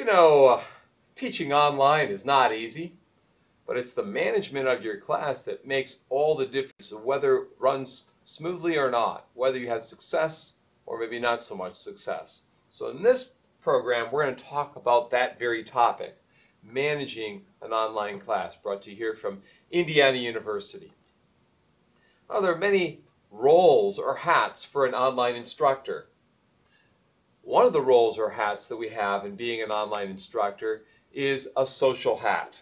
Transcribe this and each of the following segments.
You know, teaching online is not easy, but it's the management of your class that makes all the difference of whether it runs smoothly or not, whether you have success or maybe not so much success. So in this program, we're going to talk about that very topic, managing an online class, brought to you here from Indiana University. Now, there are many roles or hats for an online instructor. One of the roles or hats that we have in being an online instructor is a social hat.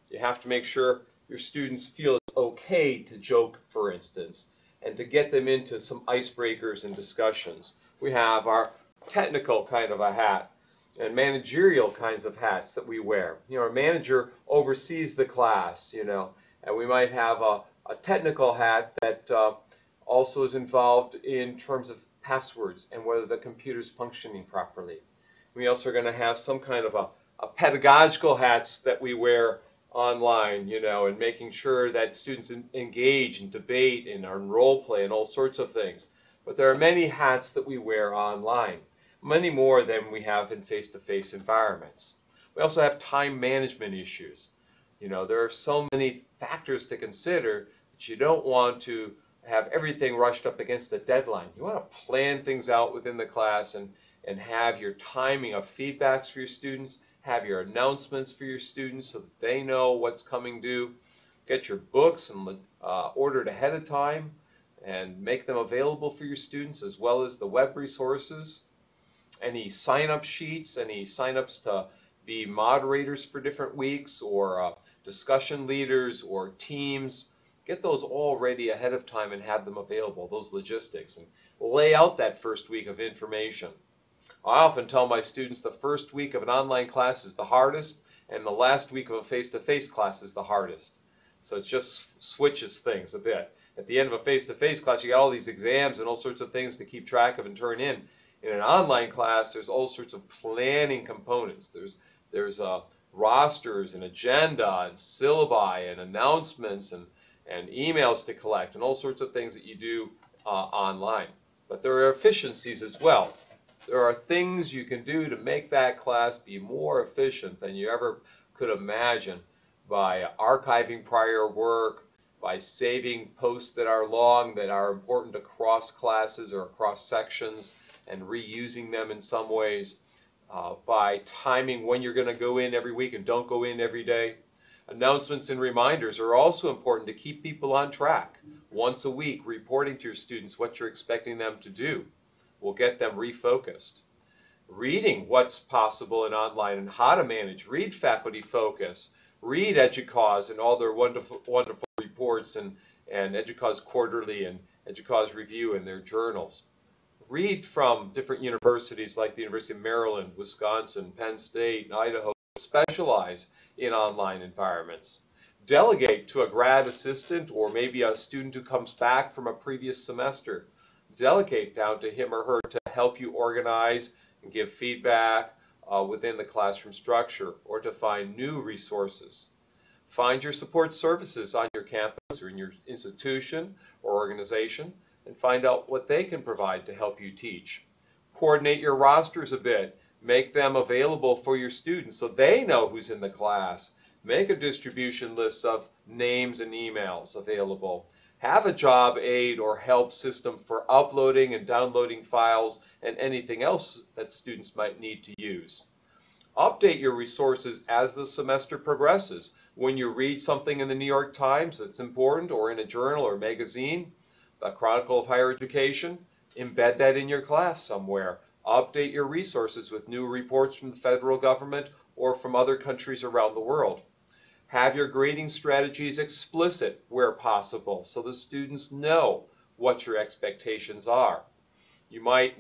You have to make sure your students feel it's okay to joke, for instance, and to get them into some icebreakers and discussions. We have our technical kind of a hat and managerial kinds of hats that we wear. You know, our manager oversees the class, and we might have a technical hat that also is involved in terms of passwords and whether the computer's functioning properly. We also are going to have some kind of a pedagogical hats that we wear online, and making sure that students engage and debate and are in role play and all sorts of things. But there are many hats that we wear online, many more than we have in face-to-face environments. We also have time management issues. There are so many factors to consider that you don't want to have everything rushed up against a deadline. You want to plan things out within the class and have your timing of feedbacks for your students, have your announcements for your students so that they know what's coming due. Get your books and ordered ahead of time and make them available for your students, as well as the web resources. Any sign-up sheets, any sign-ups to be moderators for different weeks, or discussion leaders or teams. Get those all ready ahead of time and have them available, those logistics, and lay out that first week of information. I often tell my students the first week of an online class is the hardest, and the last week of a face-to-face class is the hardest. So it just switches things a bit. At the end of a face-to-face class, you got all these exams and all sorts of things to keep track of and turn in. In an online class, there's all sorts of planning components. There's rosters and agenda and syllabi and announcements and emails to collect and all sorts of things that you do online. But there are efficiencies as well. There are things you can do to make that class be more efficient than you ever could imagine, by archiving prior work, by saving posts that are long, that are important across classes or across sections, and reusing them in some ways, by timing when you're going to go in every week and don't go in every day. Announcements and reminders are also important to keep people on track. Once a week, reporting to your students what you're expecting them to do will get them refocused. Reading what's possible in online and how to manage. Read Faculty Focus. Read EDUCAUSE and all their wonderful reports, and EDUCAUSE Quarterly and EDUCAUSE Review and their journals. Read from different universities like the University of Maryland, Wisconsin, Penn State, and Idaho, specialize in online environments. Delegate to a grad assistant or maybe a student who comes back from a previous semester. Delegate down to him or her to help you organize and give feedback within the classroom structure, or to find new resources. Find your support services on your campus or in your institution or organization and find out what they can provide to help you teach. Coordinate your rosters a bit. Make them available for your students so they know who's in the class. Make a distribution list of names and emails available. Have a job aid or help system for uploading and downloading files and anything else that students might need to use. Update your resources as the semester progresses. When you read something in the New York Times that's important, or in a journal or magazine, the Chronicle of Higher Education, embed that in your class somewhere. Update your resources with new reports from the federal government or from other countries around the world. Have your grading strategies explicit where possible so the students know what your expectations are. You might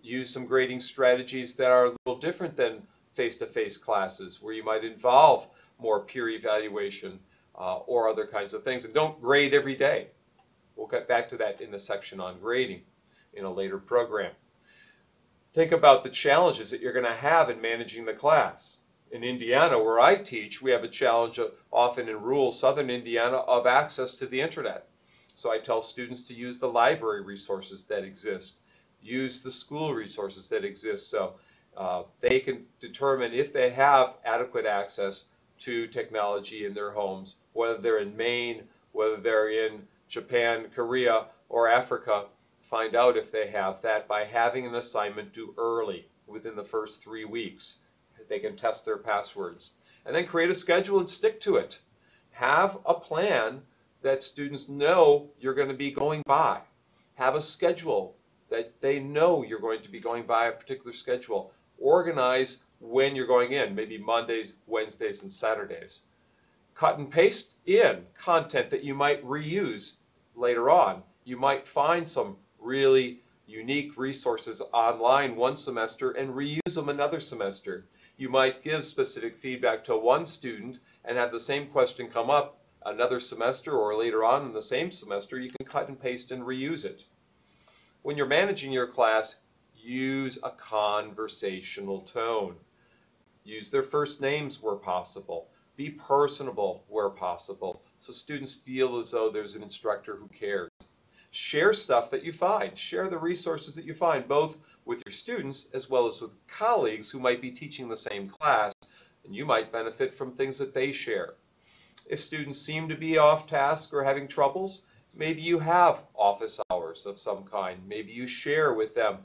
use some grading strategies that are a little different than face-to-face classes, where you might involve more peer evaluation or other kinds of things. And don't grade every day. We'll get back to that in the section on grading in a later program. Think about the challenges that you're going to have in managing the class. In Indiana, where I teach, we have a challenge often in rural southern Indiana of access to the internet. So I tell students to use the library resources that exist, use the school resources that exist. So They can determine if they have adequate access to technology in their homes, whether they're in Maine, whether they're in Japan, Korea, or Africa. Find out if they have that by having an assignment due early within the first 3 weeks. They can test their passwords. And then create a schedule and stick to it. Have a plan that students know you're going to be going by. Have a schedule that they know you're going to be going by a particular schedule. Organize when you're going in, maybe Mondays, Wednesdays, and Saturdays. Cut and paste in content that you might reuse later on. You might find some really unique resources online one semester and reuse them another semester. You might give specific feedback to one student and have the same question come up another semester or later on in the same semester. You can cut and paste and reuse it. When you're managing your class, use a conversational tone. Use their first names where possible. Be personable where possible so students feel as though there's an instructor who cares. Share stuff that you find. Share the resources that you find, both with your students as well as with colleagues who might be teaching the same class, and you might benefit from things that they share. If students seem to be off task or having troubles, maybe you have office hours of some kind. Maybe you share with them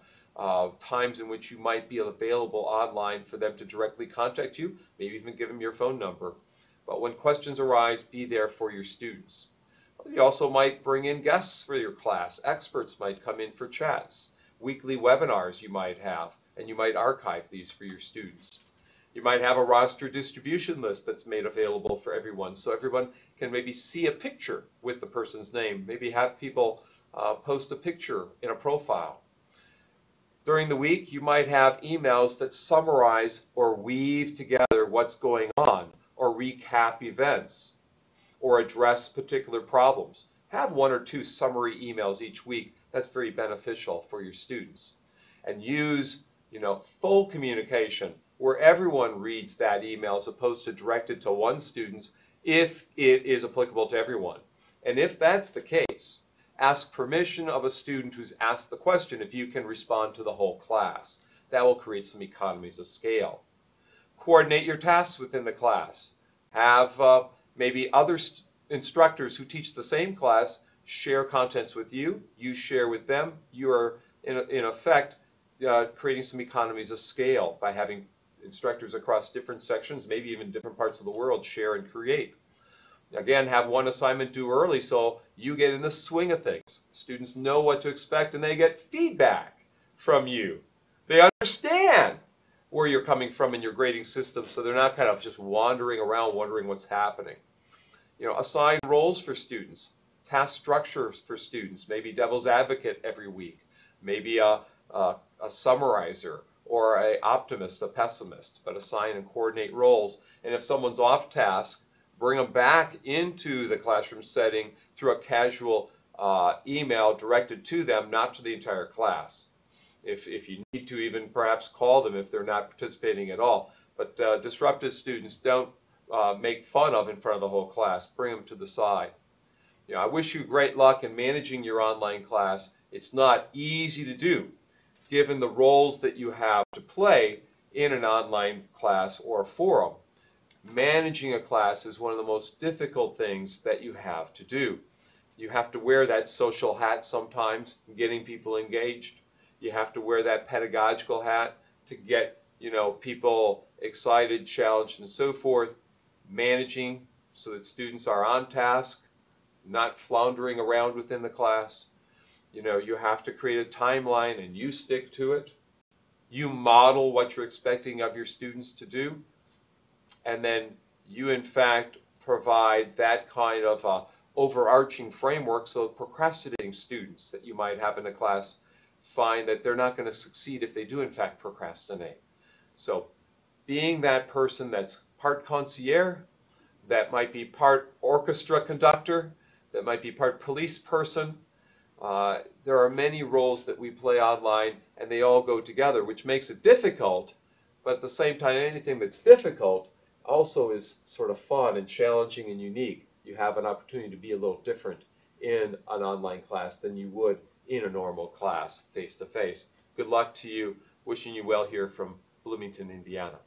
times in which you might be available online for them to directly contact you, maybe even give them your phone number. But when questions arise, be there for your students. You also might bring in guests for your class. Experts might come in for chats. Weekly webinars you might have, and you might archive these for your students. You might have a roster distribution list that's made available for everyone, so everyone can maybe see a picture with the person's name. Maybe have people post a picture in a profile. During the week, you might have emails that summarize or weave together what's going on, or recap events, or address particular problems. Have 1 or 2 summary emails each week. That's very beneficial for your students. And use, full communication where everyone reads that email as opposed to directed to one student if it is applicable to everyone. And if that's the case, ask permission of a student who's asked the question if you can respond to the whole class. That will create some economies of scale. Coordinate your tasks within the class. Have maybe other instructors who teach the same class share contents with you. You share with them. You are, in effect, creating some economies of scale by having instructors across different sections, maybe even different parts of the world, share and create. Again, have one assignment due early so you get in the swing of things. Students know what to expect and they get feedback from you. They understand where you're coming from in your grading system, so they're not kind of just wandering around wondering what's happening. Assign roles for students, task structures for students, maybe devil's advocate every week, maybe a summarizer, or an optimist, a pessimist, but assign and coordinate roles. And if someone's off task, bring them back into the classroom setting through a casual email directed to them, not to the entire class. If you need to, even perhaps call them if they're not participating at all. But disruptive students don't make fun of in front of the whole class. Bring them to the side. I wish you great luck in managing your online class. It's not easy to do, given the roles that you have to play in an online class or forum. Managing a class is one of the most difficult things that you have to do. You have to wear that social hat sometimes, getting people engaged. You have to wear that pedagogical hat to get, people excited, challenged, and so forth. Managing so that students are on task, not floundering around within the class. You have to create a timeline and you stick to it. You model what you're expecting of your students to do. And then you, in fact, provide that kind of overarching framework so procrastinating students that you might have in the class find that they're not going to succeed if they do, in fact, procrastinate. So being that person that's part concierge, that might be part orchestra conductor, that might be part police person. There are many roles that we play online, and they all go together, which makes it difficult, but at the same time, anything that's difficult also is sort of fun and challenging and unique. You have an opportunity to be a little different in an online class than you would in a normal class face-to-face. Good luck to you. Wishing you well here from Bloomington, Indiana.